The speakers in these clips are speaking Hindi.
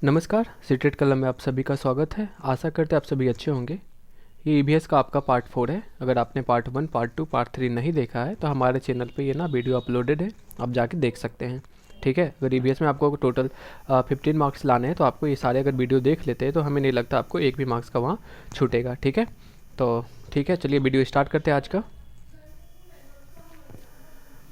नमस्कार, सीटेट कलम में आप सभी का स्वागत है। आशा करते हैं आप सभी अच्छे होंगे। ये ईवीएस का आपका पार्ट 4 है। अगर आपने पार्ट 1, पार्ट 2, पार्ट 3 नहीं देखा है तो हमारे चैनल पे ये ना वीडियो अपलोडेड है, आप जाके देख सकते हैं। ठीक है, अगर ईवीएस में आपको टोटल 15 मार्क्स लाने हैं तो आपको ये सारे अगर वीडियो देख लेते हैं तो हमें नहीं लगता आपको एक भी मार्क्स का वहाँ छूटेगा। ठीक है, तो ठीक है, चलिए वीडियो स्टार्ट करते हैं आज का।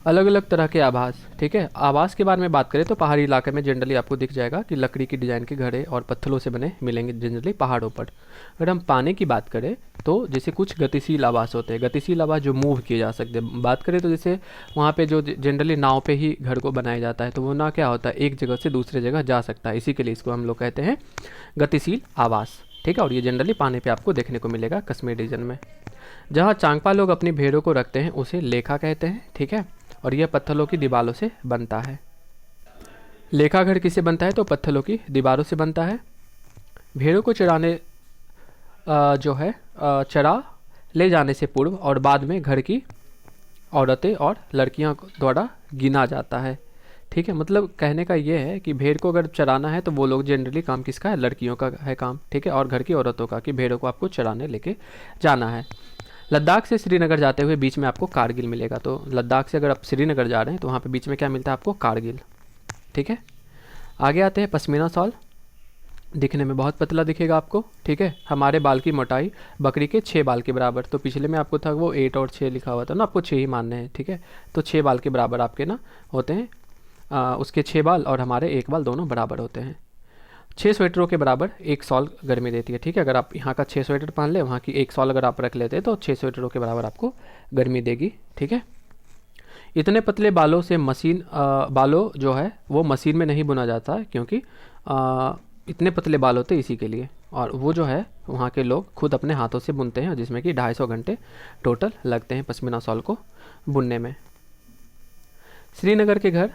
अलग अलग तरह के आवास। ठीक है, आवास के बारे में बात करें तो पहाड़ी इलाके में जनरली आपको दिख जाएगा कि लकड़ी की डिज़ाइन के घड़े और पत्थरों से बने मिलेंगे जनरली पहाड़ों पर। अगर हम पानी की बात करें तो जैसे कुछ गतिशील आवास होते हैं, गतिशील आवास जो मूव किए जा सकते हैं। बात करें तो जैसे वहाँ पे जो जनरली नाव पे ही घर को बनाया जाता है, तो वो ना क्या होता है, एक जगह से दूसरे जगह जा सकता है, इसी के लिए इसको हम लोग कहते हैं गतिशील आवास। ठीक है, और ये जनरली पानी पे आपको देखने को मिलेगा कश्मीर रीजन में। जहाँ चांगपा लोग अपनी भेड़ों को रखते हैं उसे लेखा कहते हैं। ठीक है, और यह पत्थरों की दीवारों से बनता है। लेखा घर किससे बनता है तो पत्थरों की दीवारों से बनता है। भेड़ों को चराने जो है चरा ले जाने से पूर्व और बाद में घर की औरतें और लड़कियां द्वारा गिना जाता है। ठीक है, मतलब कहने का ये है कि भेड़ को अगर चराना है तो वो लोग जनरली काम किसका है, लड़कियों का है काम। ठीक है, और घर की औरतों का कि भेड़ों को आपको चराने लेके जाना है। लद्दाख से श्रीनगर जाते हुए बीच में आपको कारगिल मिलेगा। तो लद्दाख से अगर आप श्रीनगर जा रहे हैं तो वहाँ पे बीच में क्या मिलता है आपको, कारगिल। ठीक है, आगे आते हैं पश्मीना शॉल। दिखने में बहुत पतला दिखेगा आपको। ठीक है, हमारे बाल की मोटाई बकरी के 6 बाल के बराबर। तो पिछले में आपको था वो 8 और 6 लिखा हुआ था ना, आपको 6 ही मानने हैं। ठीक है, तो 6 बाल के बराबर आपके ना होते हैं। उसके 6 बाल और हमारे 1 बाल दोनों बराबर होते हैं। 6 स्वेटरों के बराबर एक सॉल गर्मी देती है। ठीक है, अगर आप यहाँ का 6 स्वेटर पहन ले, वहाँ की एक सॉल अगर आप रख लेते हैं तो 6 स्वेटरों के बराबर आपको गर्मी देगी। ठीक है, इतने पतले बालों से बालों जो है वो मशीन में नहीं बुना जाता है, क्योंकि इतने पतले बाल होते हैं इसी के लिए। और वो जो है वहाँ के लोग खुद अपने हाथों से बुनते हैं, जिसमें कि 250 घंटे टोटल लगते हैं पश्मीना शॉल को बुनने में। श्रीनगर के घर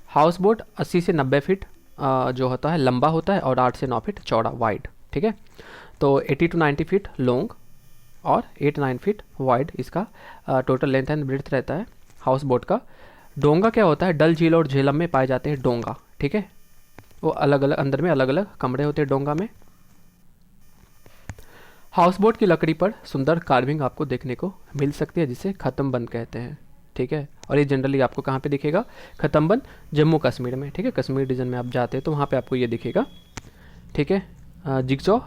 हाउस बोट 80 से 90 फीट जो होता है लंबा होता है और 8 से 9 फीट चौड़ा वाइड। ठीक है, तो 80 टू 90 फीट लॉन्ग और 8-9 फीट वाइड इसका टोटल लेंथ एंड ब्रेड्थ रहता है हाउस बोट का। डोंगा क्या होता है, डल झील और झेलम में पाए जाते हैं डोंगा। ठीक है, वो अलग अलग अंदर में अलग अलग कमरे होते हैं डोंगा में। हाउस बोट की लकड़ी पर सुंदर कार्विंग आपको देखने को मिल सकती है, जिसे खत्म बंद कहते हैं। ठीक है, और ये जनरली आपको कहाँ पे दिखेगा, खत्म बंद जम्मू कश्मीर में। ठीक है, कश्मीर रीजन में आप जाते हैं तो वहाँ पे आपको ये दिखेगा। ठीक है, जिगसॉ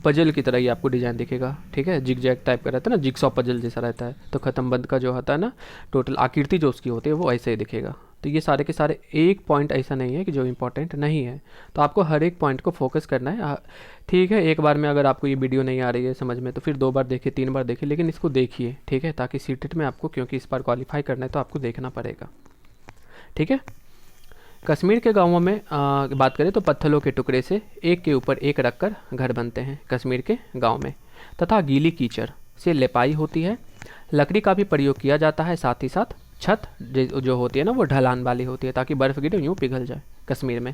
पजल की तरह ही आपको डिज़ाइन दिखेगा। ठीक है, जिग जैग टाइप का रहता है ना, जिगसॉ पजल जैसा रहता है। तो खत्म बंद का जो होता है ना टोटल आकृति जो उसकी होती है वो ऐसे ही दिखेगा। तो ये सारे के सारे एक पॉइंट ऐसा नहीं है कि जो इंपॉर्टेंट नहीं है, तो आपको हर एक पॉइंट को फोकस करना है। ठीक है, एक बार में अगर आपको ये वीडियो नहीं आ रही है समझ में तो फिर 2 बार देखिए, 3 बार देखिए, लेकिन इसको देखिए। ठीक है, ताकि सीटेट में आपको, क्योंकि इस बार क्वालिफाई करना है तो आपको देखना पड़ेगा। ठीक है, कश्मीर के गांवों में बात करें तो पत्थरों के टुकड़े से एक के ऊपर एक रखकर घर बनते हैं कश्मीर के गांव में, तथा गीली कीचड़ से लिपाई होती है। लकड़ी का भी प्रयोग किया जाता है, साथ ही साथ छत जो होती है ना वो ढलान वाली होती है, ताकि बर्फ़ गिरे यूँ पिघल जाए। कश्मीर में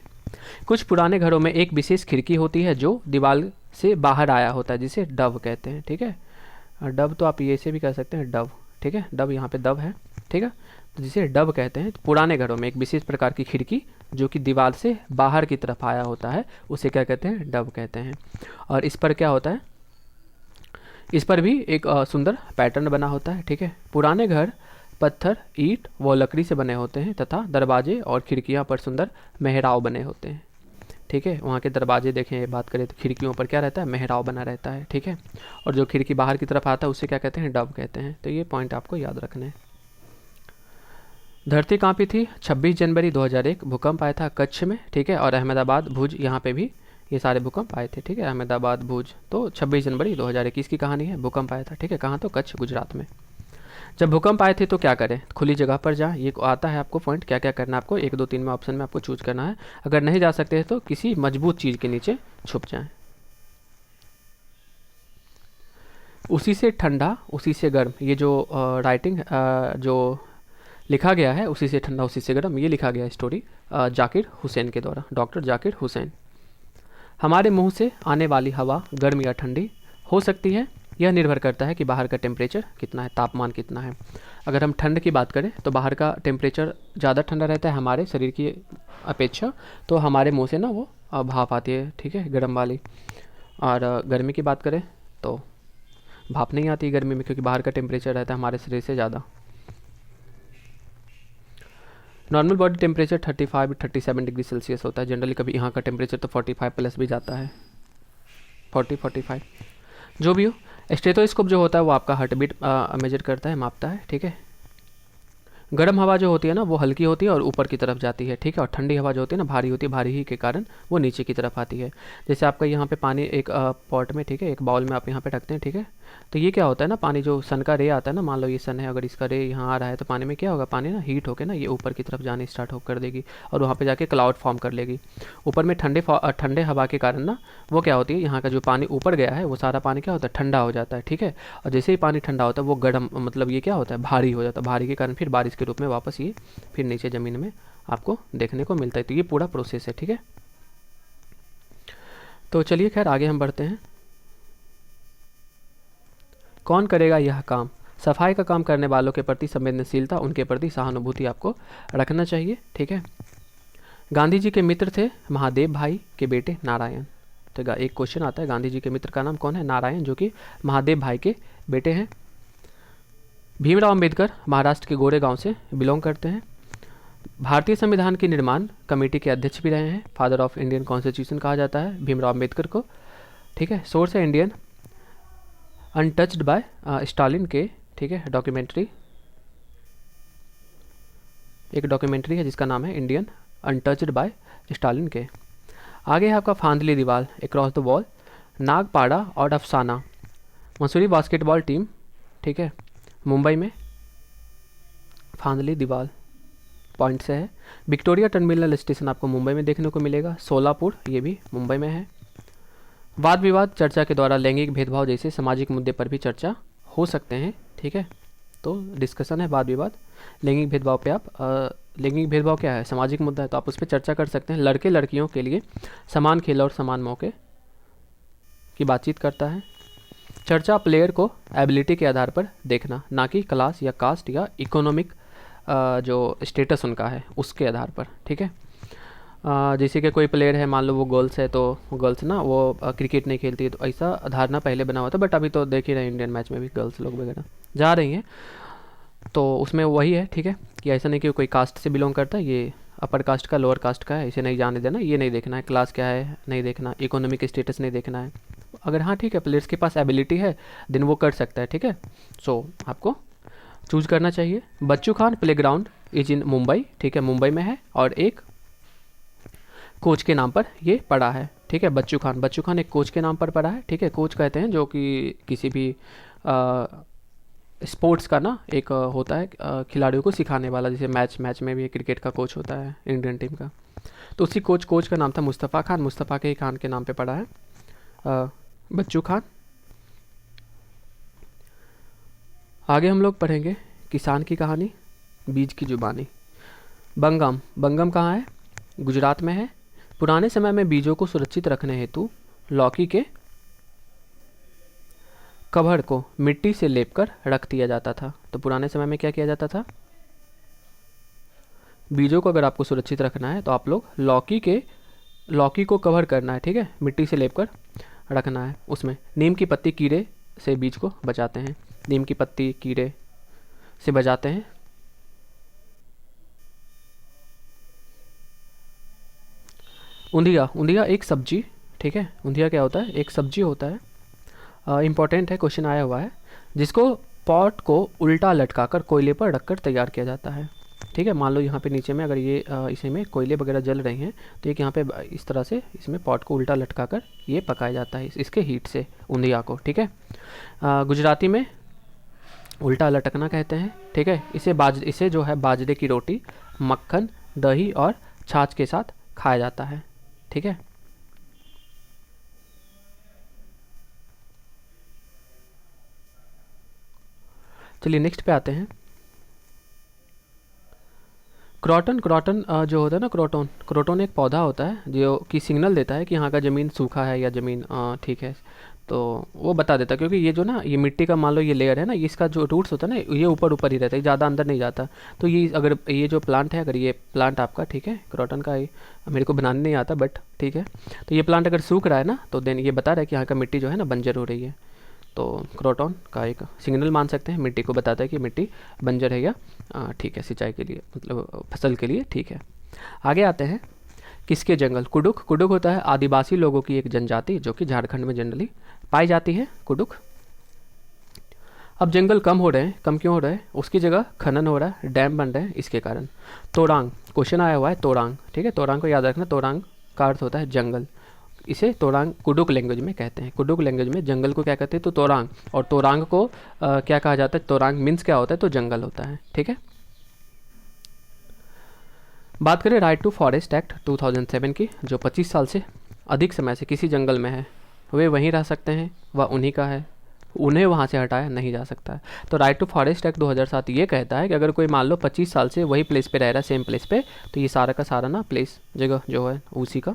कुछ पुराने घरों में एक विशेष खिड़की होती है जो दीवार से बाहर आया होता है, जिसे डव कहते हैं। ठीक है, डव तो आप ये से भी कह सकते हैं डव। ठीक है, डव यहाँ पे डव है। ठीक है, तो जिसे डब कहते हैं। पुराने घरों में एक विशेष प्रकार की खिड़की जो कि दीवार से बाहर की तरफ आया होता है, उसे क्या कहते हैं, डब कहते हैं। और इस पर क्या होता है, इस पर भी एक सुंदर पैटर्न बना होता है। ठीक है, पुराने घर पत्थर, ईंट व लकड़ी से बने होते हैं तथा दरवाजे और खिड़कियां पर सुंदर मेहराव बने होते हैं। ठीक है, वहाँ के दरवाजे देखें, बात करें तो खिड़कियों पर क्या रहता है, मेहराव बना रहता है। ठीक है, और जो खिड़की बाहर की तरफ आता है उसे क्या कहते हैं, डब कहते हैं। तो ये पॉइंट आपको याद रखने हैं। धरती कांपी थी 26 जनवरी 2001, भूकंप आया था कच्छ में। ठीक है, और अहमदाबाद भुज यहाँ पे भी ये सारे भूकंप आए थे। ठीक है, अहमदाबाद भुज तो 26 जनवरी 2021 की कहानी है, भूकंप आया था। ठीक है, कहाँ तो कच्छ गुजरात में। जब भूकंप आए थे तो क्या करें, खुली जगह पर जाएं। ये आता है आपको पॉइंट, क्या क्या करना है आपको, 1 2 3 में ऑप्शन में आपको चूज करना है। अगर नहीं जा सकते हैं तो किसी मजबूत चीज़ के नीचे छुप जाएं। उसी से ठंडा उसी से गर्म, ये जो राइटिंग जो लिखा गया है, उसी से ठंडा उसी से गर्म, ये लिखा गया है स्टोरी जाकिर हुसैन के द्वारा, डॉक्टर जाकिर हुसैन। हमारे मुंह से आने वाली हवा गर्म या ठंडी हो सकती है, यह निर्भर करता है कि बाहर का टेम्परेचर कितना है, तापमान कितना है। अगर हम ठंड की बात करें तो बाहर का टेम्परेचर ज़्यादा ठंडा रहता है हमारे शरीर की अपेक्षा, तो हमारे मुंह से ना वो भाप आती है, ठीक है, गर्म वाली। और गर्मी की बात करें तो भाप नहीं आती गर्मी में, क्योंकि बाहर का टेम्परेचर रहता है हमारे शरीर से ज़्यादा। Normal body temperature 35-37 degree Celsius होता है जनरली, कभी यहाँ का टेम्परेचर तो 45 प्लस भी जाता है, 40-45 जो भी हो। स्टेथोस्कोप जो होता है वो आपका हार्ट बीट मेजर करता है, मापता है, ठीक है। गर्म हवा जो होती है ना वो हल्की होती है और ऊपर की तरफ जाती है, ठीक है। और ठंडी हवा जो होती है ना भारी होती है, भारी ही के कारण वो नीचे की तरफ आती है। जैसे आपका यहाँ पे पानी एक पॉट में, ठीक है, एक बाउल में आप यहाँ पे रखते हैं, ठीक है। तो ये क्या होता है ना, पानी जो सन का रे आता है ना, मान लो ये सन है, अगर इसका रे यहाँ आ रहा है तो पानी में क्या होगा, पानी ना हीट होकर ना ये ऊपर की तरफ जाने स्टार्ट हो कर देगी और वहाँ पर जाके क्लाउड फॉर्म कर लेगी। ऊपर में ठंडे हवा के कारण ना वो क्या होती है, यहाँ का जो पानी ऊपर गया है वो सारा पानी क्या होता है, ठंडा हो जाता है, ठीक है। और जैसे ही पानी ठंडा होता है वो गर्म, मतलब ये क्या होता है, भारी हो जाता है। भारी के कारण फिर बारिश के रूप में वापस ये फिर नीचे ज़मीन में आपको देखने को मिलता है। तो ये पूरा प्रोसेस है, ठीक है। तो चलिए खैर आगे हम बढ़ते हैं। कौन करेगा यह काम? सफाई का काम करने वालों के प्रति संवेदनशीलता, उनके प्रति सहानुभूति आपको रखना चाहिए, ठीक है। गांधी जी के मित्र थे महादेव भाई के बेटे नारायण। तो एक क्वेश्चन आता है, गांधी जी के मित्र का नाम कौन है? नारायण, जो कि महादेव भाई के बेटे हैं। भीमराव अंबेडकर महाराष्ट्र के गोरेगांव से बिलोंग करते हैं। भारतीय संविधान की निर्माण कमेटी के अध्यक्ष भी रहे हैं। फादर ऑफ इंडियन कॉन्स्टिट्यूशन कहा जाता है भीमराव अंबेडकर को, ठीक है। सोर्स है इंडियन अनटच्ड बाय स्टालिन के, ठीक है, डॉक्यूमेंट्री, एक डॉक्यूमेंट्री है जिसका नाम है इंडियन अनटच्ड बाय स्टालिन के। आगे है आपका फांदली दीवार, अक्रॉस द वॉल, नागपाड़ा और अफसाना, मसूरी बास्केटबॉल टीम, ठीक है, मुंबई में। फांदली दीवार पॉइंट से है। विक्टोरिया टर्मिनल स्टेशन आपको मुंबई में देखने को मिलेगा। सोलापुर ये भी मुंबई में है। वाद विवाद चर्चा के द्वारा लैंगिक भेदभाव जैसे सामाजिक मुद्दे पर भी चर्चा हो सकते हैं, ठीक है। तो डिस्कशन है वाद विवाद, लैंगिक भेदभाव पे आप लैंगिक भेदभाव क्या है, सामाजिक मुद्दा है तो आप उस पर चर्चा कर सकते हैं। लड़के लड़कियों के लिए समान खेल और समान मौके की बातचीत करता है। चर्चा प्लेयर को एबिलिटी के आधार पर देखना, ना कि क्लास या कास्ट या इकोनॉमिक जो स्टेटस उनका है उसके आधार पर, ठीक है। जैसे कि कोई प्लेयर है, मान लो वो गर्ल्स है तो गर्ल्स ना वो क्रिकेट नहीं खेलती है, तो ऐसा धारणा पहले बना हुआ था। बट अभी तो देख ही रहे हैं इंडियन मैच में भी गर्ल्स लोग वगैरह जा रही हैं, तो उसमें वही है, ठीक है, कि ऐसा नहीं कि कोई कास्ट से बिलोंग करता है, ये अपर कास्ट का लोअर कास्ट का है, इसे नहीं जाने देना, ये नहीं देखना है, क्लास क्या है नहीं देखना, इकोनॉमिक स्टेटस नहीं देखना है। अगर हाँ ठीक है प्लेयर्स के पास एबिलिटी है देन वो कर सकता है, ठीक है। सो आपको चूज करना चाहिए। Bachchu Khan playground is in Mumbai, ठीक है, मुंबई में है और एक कोच के नाम पर ये पड़ा है, ठीक है। बच्चू खान एक कोच के नाम पर पड़ा है, ठीक है। कोच कहते हैं जो कि किसी भी स्पोर्ट्स का ना एक होता है खिलाड़ियों को सिखाने वाला, जैसे मैच में भी क्रिकेट का कोच होता है इंडियन टीम का, तो उसी कोच का नाम था मुस्तफ़ा खान, मुस्तफ़ा के ही खान के नाम पे पड़ा है बच्चू खान। आगे हम लोग पढ़ेंगे किसान की कहानी, बीज की जुबानी। बंगम कहाँ है? गुजरात में है। पुराने समय में बीजों को सुरक्षित रखने हेतु लौकी के कभर को मिट्टी से लेपकर रख दिया जाता था। तो पुराने समय में क्या किया जाता था? बीजों को अगर आपको सुरक्षित रखना है तो आप लोग लौकी को कवर करना है, ठीक है, मिट्टी से लेपकर रखना है। उसमें नीम की पत्ती कीड़े से बीज को बचाते हैं, नीम की पत्ती कीड़े से बचाते हैं। ऊंधिया एक सब्जी, ठीक है। ऊंधिया क्या होता है? एक सब्जी होता है, इम्पॉर्टेंट है, क्वेश्चन आया हुआ है, जिसको पॉट को उल्टा लटकाकर कोयले पर रखकर तैयार किया जाता है, ठीक है। मान लो यहाँ पे नीचे में अगर ये इसी में कोयले वगैरह जल रही हैं तो एक यहाँ पे इस तरह से इसमें पॉट को उल्टा लटकाकर ये पकाया जाता है इसके हीट से, ऊंधिया को, ठीक है। गुजराती में उल्टा लटकना कहते हैं, ठीक है। इसे जो है बाजरे की रोटी, मक्खन, दही और छाछ के साथ खाया जाता है, ठीक है। चलिए नेक्स्ट पे आते हैं। क्रोटन जो होता है ना, क्रोटन एक पौधा होता है जो कि सिग्नल देता है कि यहाँ का ज़मीन सूखा है या ज़मीन ठीक है। तो वो बता देता, क्योंकि ये जो ना ये मिट्टी का मान लो ये लेयर है ना, इसका जो रूट्स होता है ना ये ऊपर ऊपर ही रहता है, ज़्यादा अंदर नहीं जाता। तो ये अगर ये जो प्लांट है, अगर ये प्लांट आपका ठीक है क्रोटन का, ये मेरे को बनाने नहीं आता बट ठीक है, तो ये प्लांट अगर सूख रहा है ना तो देन ये बता रहा है कि यहाँ का मिट्टी जो है ना बंजर हो रही है। तो क्रोटन का एक सिग्नल मान सकते हैं, मिट्टी को बताता है कि मिट्टी बंजर है या ठीक है सिंचाई के लिए, मतलब फसल के लिए ठीक है। आगे आते हैं, किसके जंगल? कुडुक। कुडुक होता है आदिवासी लोगों की एक जनजाति जो कि झारखंड में जनरली पाई जाती है, कुडुक। अब जंगल कम हो रहे हैं, कम क्यों हो रहे हैं? उसकी जगह खनन हो रहा है, डैम बन रहे हैं, इसके कारण। तोरांग, क्वेश्चन आया हुआ है तोरांग, ठीक है, तोरांग को याद रखना। तोरांग का अर्थ होता है जंगल, इसे तोरांग कुडुक लैंग्वेज में कहते हैं। कुडुक लैंग्वेज में जंगल को क्या कहते हैं? तो तोरांग। और तोरांग को क्या कहा जाता है? तोरांग मीन्स क्या होता है? तो जंगल होता है, ठीक है। बात करें राइट टू फॉरेस्ट एक्ट 2007 की, जो 25 साल से अधिक समय से किसी जंगल में है वे वहीं रह सकते हैं, वह उन्हीं का है, उन्हें वहाँ से हटाया नहीं जा सकता है। तो राइट टू फॉरेस्ट एक्ट 2007 ये कहता है कि अगर कोई मान लो 25 साल से वही प्लेस पे रह रहा है, सेम प्लेस पे, तो ये सारा का सारा ना प्लेस जगह जो है उसी का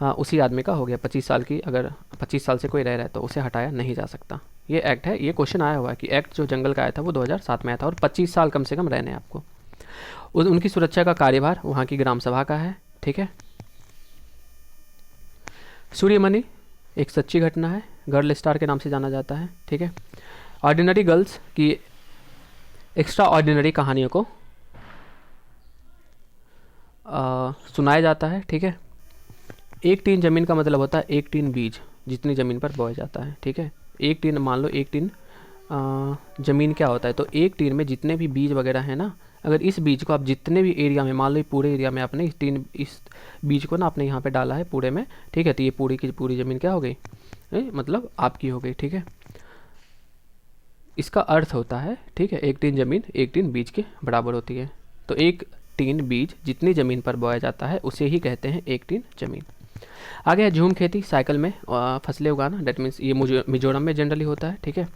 उसी आदमी का हो गया। 25 साल की अगर 25 साल से कोई रह रहा है तो उसे हटाया नहीं जा सकता। ये एक्ट है, ये क्वेश्चन आया हुआ है कि एक्ट जो जंगल का आया था वो 2007 में आया था, और 25 साल कम से कम रहने आपको। उनकी सुरक्षा का कार्यभार वहाँ की ग्राम सभा का है, ठीक है। सूर्यमणि एक सच्ची घटना है, गर्ल स्टार के नाम से जाना जाता है, ठीक है। ऑर्डिनरी गर्ल्स की एक्स्ट्रा ऑर्डिनरी कहानियों को सुनाया जाता है, ठीक है। एक टीन ज़मीन का मतलब होता है एक टीन बीज, जितनी ज़मीन पर बोया जाता है, ठीक है। एक टीन, मान लो एक टीन ज़मीन क्या होता है, तो एक टीन में जितने भी बीज वगैरह हैं ना, अगर इस बीज को आप जितने भी एरिया में, मान लो पूरे एरिया में आपने इस बीज को ना आपने यहाँ पे डाला है पूरे में, ठीक है, तो ये पूरी की पूरी ज़मीन क्या हो गई? मतलब आपकी हो गई, ठीक है। इसका अर्थ होता है, ठीक है, एक टीन ज़मीन एक टीन बीज के बराबर होती है। तो एक टीन बीज जितनी ज़मीन पर बोया जाता है उसे ही कहते हैं एक टीन ज़मीन। आगे है झूम खेती, साइकिल में फसलें उगाना, डेट मीन्स ये मिजोरम में जनरली होता है, ठीक है।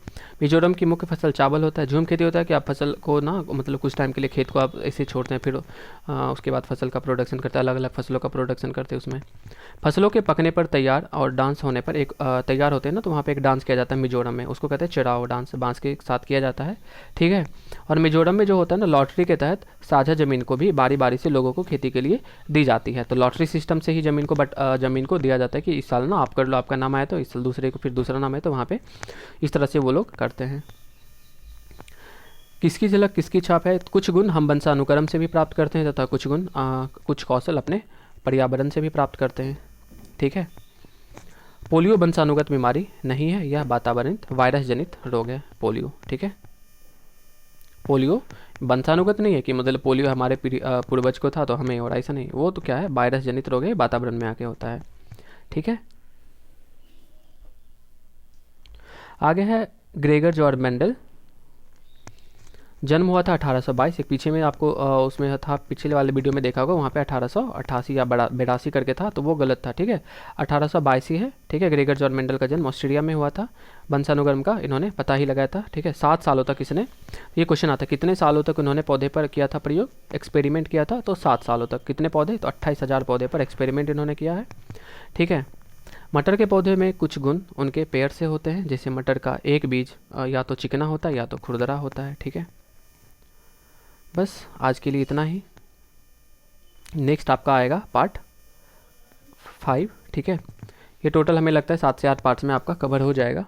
मिजोरम की मुख्य फसल चावल होता है। झूम खेती होता है कि आप फसल को ना मतलब कुछ टाइम के लिए खेत को आप ऐसे छोड़ते हैं, फिर उसके बाद फसल का प्रोडक्शन करते हैं, अलग अलग फसलों का प्रोडक्शन करते हैं उसमें। फसलों के पकने पर तैयार और डांस होने पर एक तैयार होते हैं ना, तो वहाँ पर एक डांस किया जाता है मिजोरम में, उसको कहते हैं चिराओ डांस, बांस के साथ किया जाता है, ठीक है। और मिजोरम में जो होता है ना, लॉटरी के तहत साझा ज़मीन को भी बारी बारी से लोगों को खेती के लिए दी जाती है। तो लॉटरी सिस्टम से ही ज़मीन को दिया जाता है कि इस साल ना आप कर लो, आपका नाम आया तो इस साल दूसरे को फिर दूसरा नाम आया, तो वहाँ पे इस तरह से वो लोग करते हैं। किसकी झलक किसकी छाप है? कुछ गुण हम वंशानुक्रम से भी प्राप्त करते हैं तथा कुछ गुण कुछ कौशल अपने पर्यावरण से भी प्राप्त करते हैं, ठीक है। पोलियो वंशानुगत बीमारी नहीं है, यह वातावरणित वायरस जनित रोग है पोलियो, ठीक है। पोलियो वंशानुगत नहीं है कि मतलब पोलियो हमारे पूर्वज को था तो हमें और ऐसा नहीं, वो तो क्या है, वायरस जनित रोग है, वातावरण में आके होता है, ठीक है। आगे है ग्रेगर जॉर्ज मेंडल, जन्म हुआ था 1822। एक पीछे में आपको उसमें था, पिछले वाले वीडियो में देखा होगा, वहाँ पे 1888 या 82 करके था, तो वो गलत था, ठीक है। 1822 ही है, ठीक है। ग्रेगर जॉर्ज मेंडल का जन्म ऑस्ट्रेलिया में हुआ था, वंशानुक्रम का इन्होंने पता ही लगाया था, ठीक है। 7 सालों तक इसने, ये क्वेश्चन आता है कितने सालों तक उन्होंने पौधे पर किया था प्रयोग, एक्सपेरिमेंट किया था, तो 7 सालों तक। कितने पौधे? तो 28,000 पौधे पर एक्सपेरिमेंट इन्होंने किया है, ठीक है। मटर के पौधे में कुछ गुण उनके पेड़ से होते हैं, जैसे मटर का एक बीज या तो चिकना होता है या तो खुरदरा होता है, ठीक है। बस आज के लिए इतना ही। नेक्स्ट आपका आएगा पार्ट 5, ठीक है। ये टोटल हमें लगता है 7 से 8 पार्ट्स में आपका कवर हो जाएगा,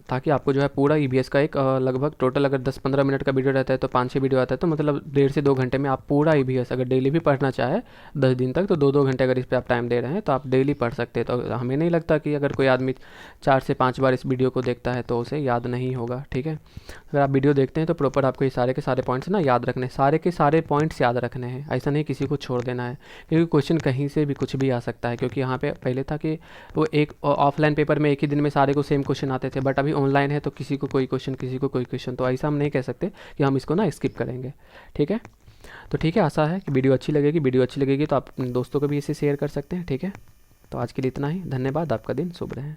ताकि आपको जो है पूरा ईवीएस का एक लगभग टोटल अगर 10-15 मिनट का वीडियो रहता है तो 5-6 वीडियो आता है, तो मतलब 1.5 से 2 घंटे में आप पूरा ईवीएस अगर डेली भी पढ़ना चाहे 10 दिन तक, तो 2-2 घंटे अगर इस पर आप टाइम दे रहे हैं तो आप डेली पढ़ सकते हैं। तो हमें नहीं लगता कि अगर कोई आदमी 4 से 5 बार इस वीडियो को देखता है तो उसे याद नहीं होगा, ठीक है। अगर आप वीडियो देखते हैं तो प्रॉपर आपको ये सारे के सारे पॉइंट्स ना याद रखने, सारे के सारे पॉइंट्स याद रखने हैं, ऐसा नहीं किसी को छोड़ देना है, क्योंकि क्वेश्चन कहीं से भी कुछ भी आ सकता है। क्योंकि यहाँ पे पहले था कि वो एक ऑफलाइन पेपर में एक ही दिन में सारे को सेम क्वेश्चन आते थे, बट अभी ऑनलाइन है तो किसी को कोई क्वेश्चन किसी को कोई क्वेश्चन, तो ऐसा हम नहीं कह सकते कि हम इसको ना स्किप करेंगे, ठीक है। तो ठीक है, आशा है कि वीडियो अच्छी लगेगी। वीडियो अच्छी लगेगी तो आप अपने दोस्तों को भी इसे शेयर कर सकते हैं, ठीक है। तो आज के लिए इतना ही, धन्यवाद, आपका दिन शुभ रहे।